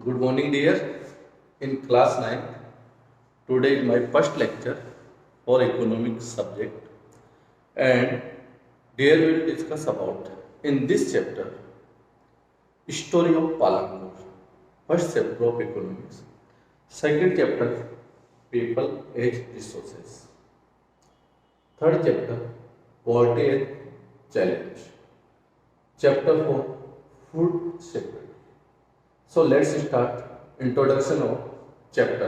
Good morning, dear. In class 9, today is my first lecture for economics subject, and dear will discuss about in this chapter story of Palanpur, first chapter of economics, second chapter people age resources, third chapter poverty and challenge, chapter 4 food security. So let's start introduction of chapter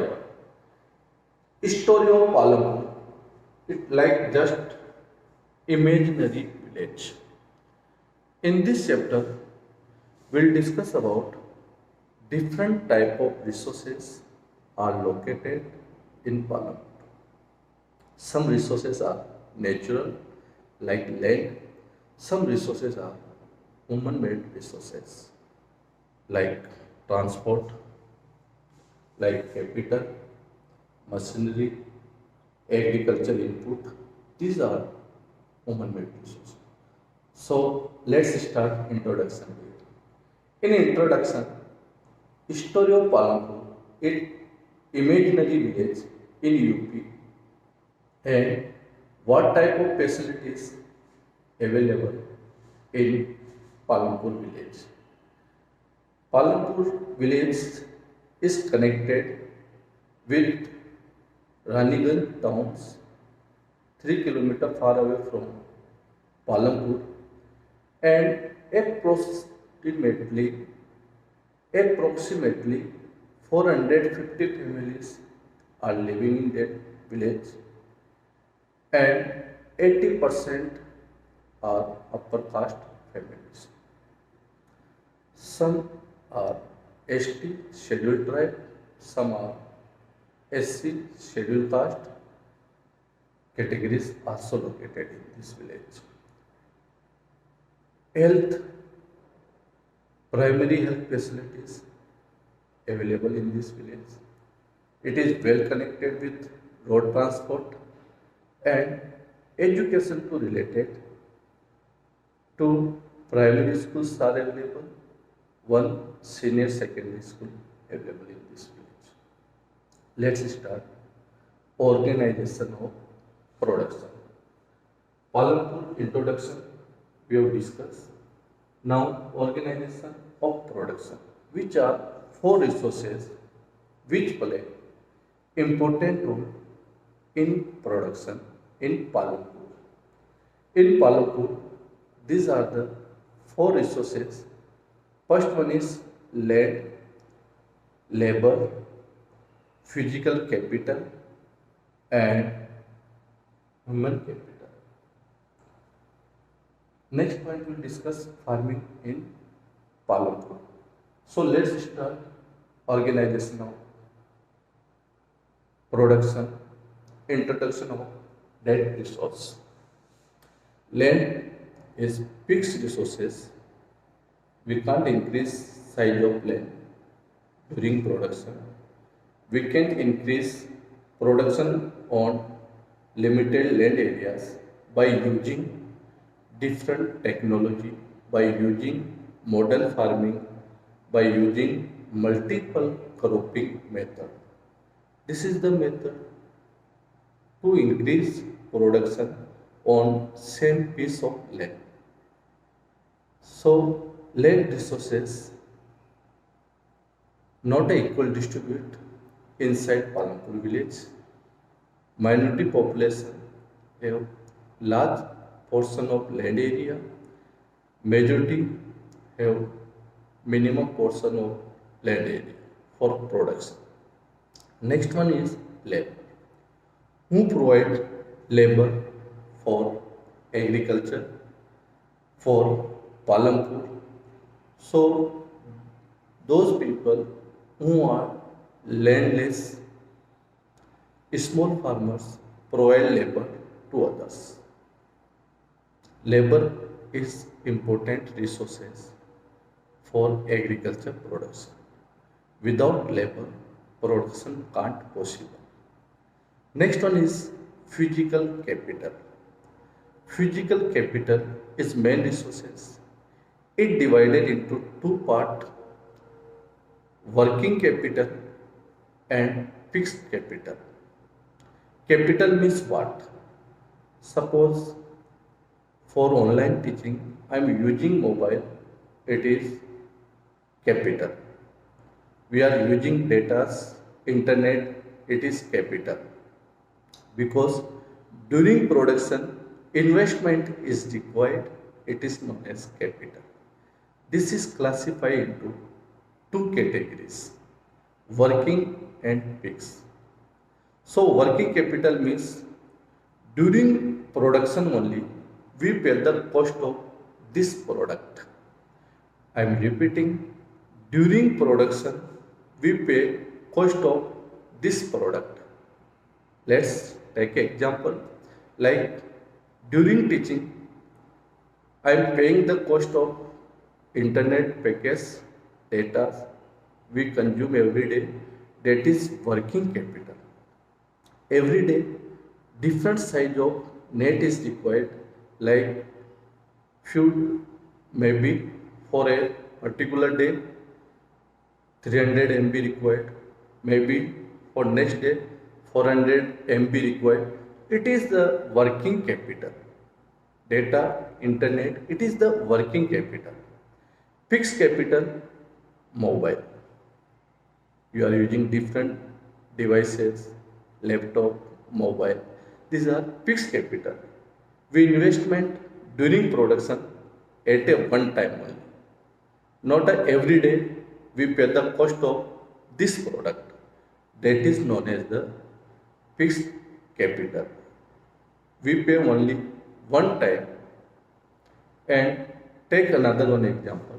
1. Story of Palanpur. It like just imaginary village. In this chapter, we'll discuss about different type of resources are located in Palanpur. Some resources are natural, like land. Some resources are human-made resources, like transport, like capital, machinery, agricultural input. These are human-made resources. So let's start introduction here. In introduction, story of Palanpur, it imaginary village in UP, and what type of facilities available in Palanpur village. Palanpur village is connected with Raniganj towns 3 kilometers far away from Palanpur, and approximately 450 families are living in that village, and 80% are upper caste families. Some are ST scheduled tribe, some are SC scheduled caste categories also located in this village. Health, primary health facilities available in this village. It is well connected with road transport, and education to related to primary schools are available, one senior secondary school available in this village. Let's start organization of production. Palanpur introduction we have discussed. Now organization of production, which are four resources which play important role in production in Palanpur. In Palanpur, these are the four resources. First one is land, labor, physical capital, and human capital. Next point we'll discuss farming in Palanpur. So let's start organization of production, introduction of that resource. Land is fixed resources. We can't increase size of land during production. We can increase production on limited land areas by using different technology, by using modern farming, by using multiple cropping method. This is the method to increase production on same piece of land. So land resources not equal distribute inside Palanpur village. Minority population have large portion of land area. Majority have minimum portion of land area for production. Next one is labor. Who provide labor for agriculture, for Palanpur? So those people who are landless, small farmers provide labor to others. Labor is important resources for agriculture production. Without labor, production can't possible. Next one is physical capital. Physical capital is main resources. It divided into two parts. working capital and fixed capital. Capital means what? Suppose for online teaching, I am using mobile, it is capital. We are using data, internet, it is capital. Because during production, investment is required, it is known as capital. This is classified into two categories, working and fixed. So working capital means during production only we pay the cost of this product. I am repeating, during production we pay cost of this product. Let's take example like during teaching I am paying the cost of internet package data we consume every day, that is working capital. Every day different size of net is required, like few maybe for a particular day 300 MB required, maybe for next day 400 MB required. It is the working capital. Data, internet, it is the working capital. Fixed capital, mobile. You are using different devices, laptop, mobile. These are fixed capital. We investment during production at a one time only. Not a every day we pay the cost of this product. That is known as the fixed capital. We pay only one time. And take another one example.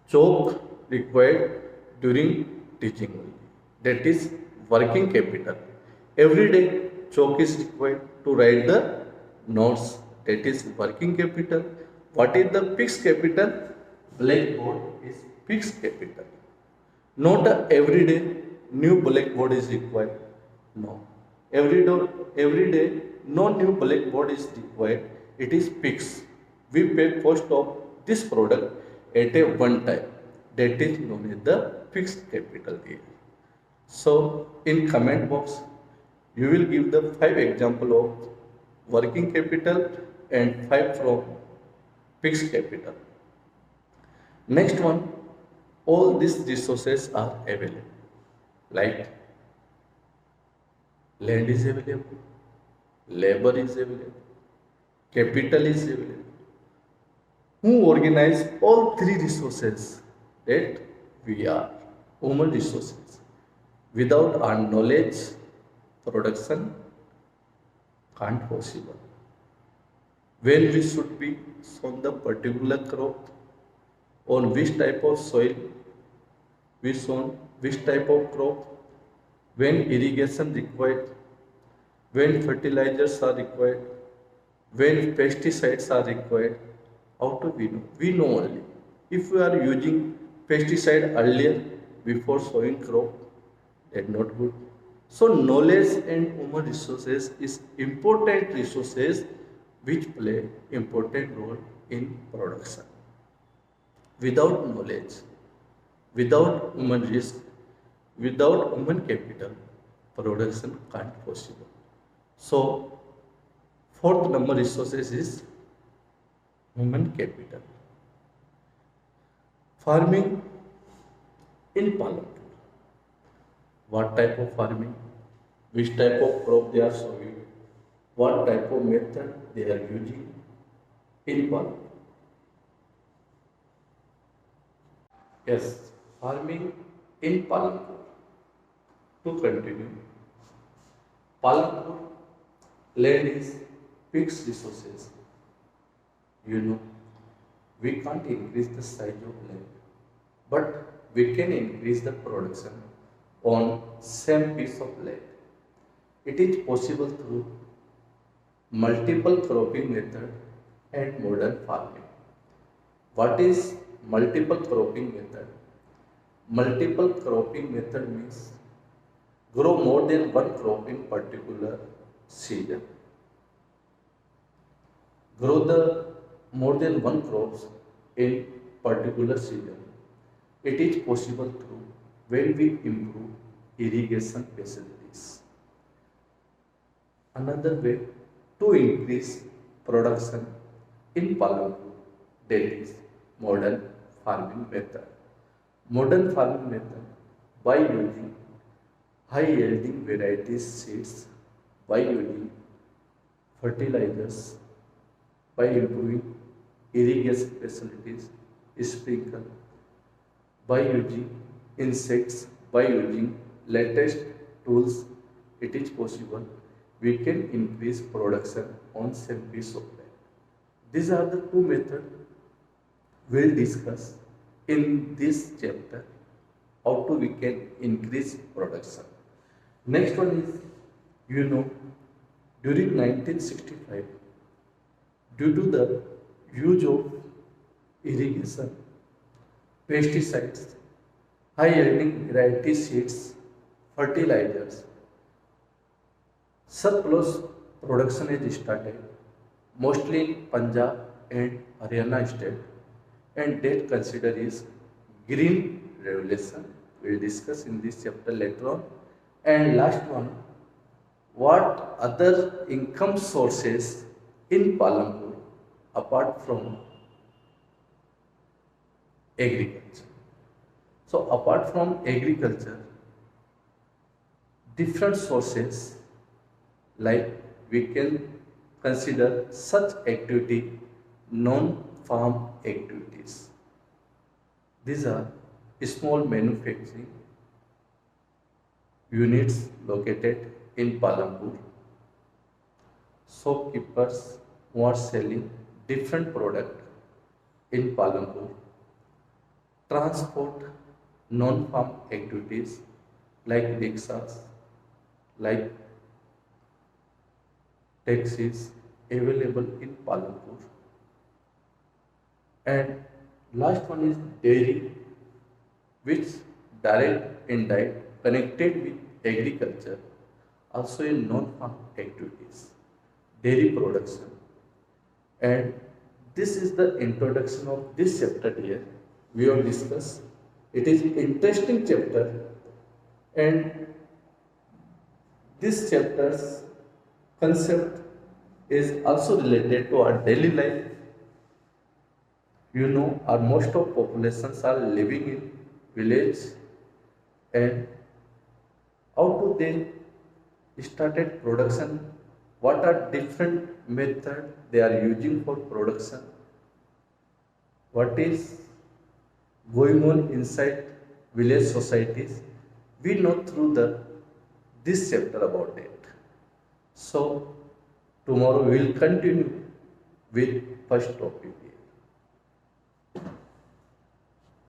Chalk required during teaching only. That is working capital. Every day chalk is required to write the notes. That is working capital. What is the fixed capital? Blackboard is fixed capital. Not a every day new blackboard is required. No. Every day no new blackboard is required. It is fixed. We pay cost of this product at a one time. That is known as the fixed capital here. So in comment box you will give the 5 example of working capital and 5 from fixed capital. Next one, all these resources are available. Like land is available, labor is available, capital is available. Who organize all three resources? That we are human resources. Without our knowledge, production can't possible. When we should be sown the particular crop, on which type of soil we sown which type of crop, when irrigation required, when fertilizers are required, when pesticides are required. How do we know? We know only if we are using pesticide earlier before sowing crop, that's not good. So knowledge and human resources is important resources which play important role in production. Without knowledge, without human risk, without human capital, production can't possible. So fourth number resources is human capital. Farming in Palanpur. What type of farming? Which type of crop they are sowing? What type of method they are using in Palanpur? Yes, farming in Palanpur. To continue, Palanpur land is fixed resources. You know, we can't increase the size of land, but we can increase the production on same piece of land. It is possible through multiple cropping method and modern farming. What is multiple cropping method? Multiple cropping method means grow more than one crop in particular season. Grow the more than one crops in particular season. It is possible through when we improve irrigation facilities. Another way to increase production in Palanpur, Delhi's modern farming method. Modern farming method by using high yielding varieties seeds, by using fertilizers, by improving irrigation facilities, sprinkle, by using insects, by using latest tools, it is possible we can increase production on same piece of land. These are the two methods we'll discuss in this chapter how to we can increase production. Next one is, during 1965, due to the use of irrigation, pesticides, high yielding variety seeds, fertilizers, surplus production is started mostly in Punjab and Haryana state, and that considered is green revolution. We'll discuss in this chapter later on. And last one, what other income sources in Palanpur apart from agriculture? So apart from agriculture, different sources, like we can consider such activity non-farm activities. These are small manufacturing units located in Palanpur, shopkeepers who are selling different products in Palanpur, transport non-farm activities like rickshaws, like taxis available in Palanpur. And last one is dairy, which direct and indirect connected with agriculture, also in non-farm activities, dairy production. And this is the introduction of this chapter here. We have discussed. It is interesting chapter, and this chapter's concept is also related to our daily life. Our most of populations are living in village, and how do they started production? What are different methods they are using for production? What is going on inside village societies? We know through this chapter about it. So tomorrow we will continue with first topic.